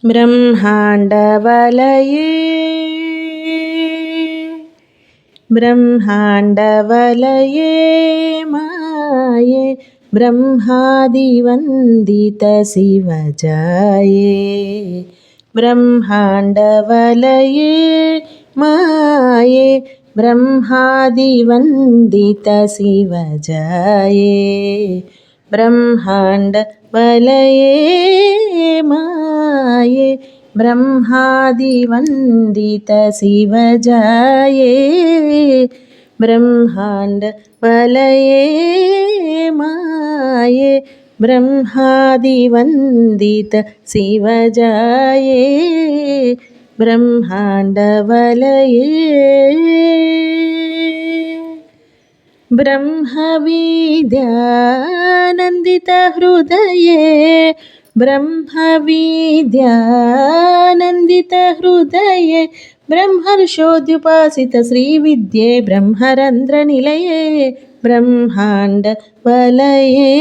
ब्रह्माण्डवलये ब्रह्माण्डवलये माये ब्रह्मादिवन्दितशिवजाये ब्रह्माण्डवलये माये ब्रह्मादिवन्दितशिवजाये ब्रह्माण्डवलये माये ब्रह्मादिवन्दितशिवजाये ब्रह्माण्डवलये माये ब्रह्मादिवन्दितशिवजाये ब्रह्माण्डवलये ब्रह्मविद्यानन्दितहृदये ब्रह्मविद्यानन्दितहृदये ब्रह्मर्षोद्युपासित श्रीविद्ये ब्रह्मरन्ध्रनिलये ब्रह्माण्डवलये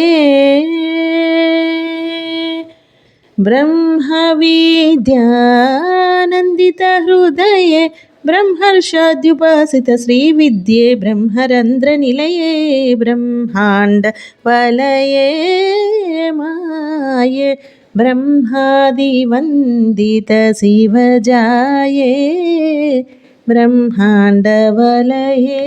ब्रह्मविद्यानन्दितहृदये ब्रह्मर्षोद्युपासित श्रीविद्ये ब्रह्मरन्ध्रनिलये ब्रह्माण्डवलये माये ब्रह्मादिवन्दितशिवजाये ब्रह्माण्डवलये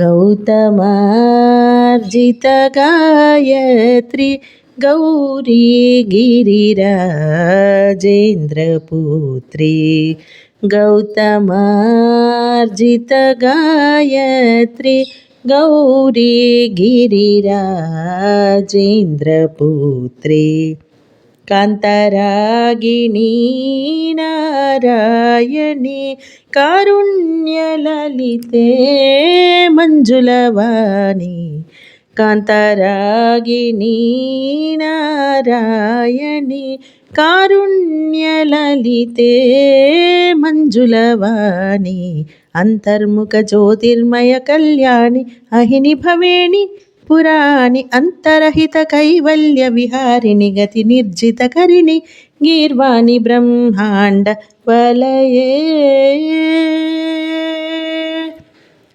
गौतमार्जितगायत्री गौरी गिरिराजेन्द्रपुत्री गौतमार्जितगायत्री गौरी गिरिराजेन्द्रपुत्री कान्तरागिणी नारायणी कारुण्यललिते मञ्जुलवाणी कान्तरागिणी नारायणी कारुण्यललिते मञ्जुलवाणी अंतर्मुख ज्योतिर्मय कल्याणि अहिनि भवेणि पुराणि अंतरहित कैवल्य विहारिणि गति निर्जित करिणि गीर्वाणि ब्रह्माण्डवलये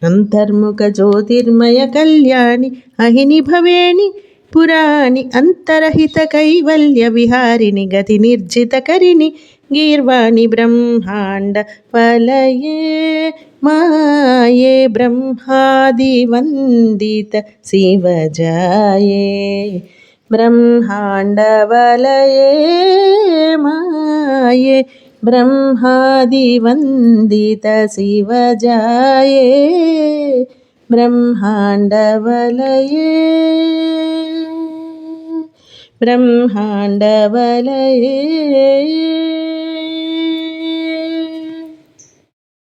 अंतर्मुख ज्योतिर्मय कल्याणि अहिनि भवेणि पुराणि अंतरहित कैवल्य विहारिणि गति निर्जित करिणि गीर्वाणि ब्रह्माण्डवलये माये ब्रह्मादिवन्दितशिवजाये ब्रह्माण्डवलये माये ब्रह्मादिवन्दितशिवजाये ब्रह्माण्डवलये ब्रह्माण्डवलये।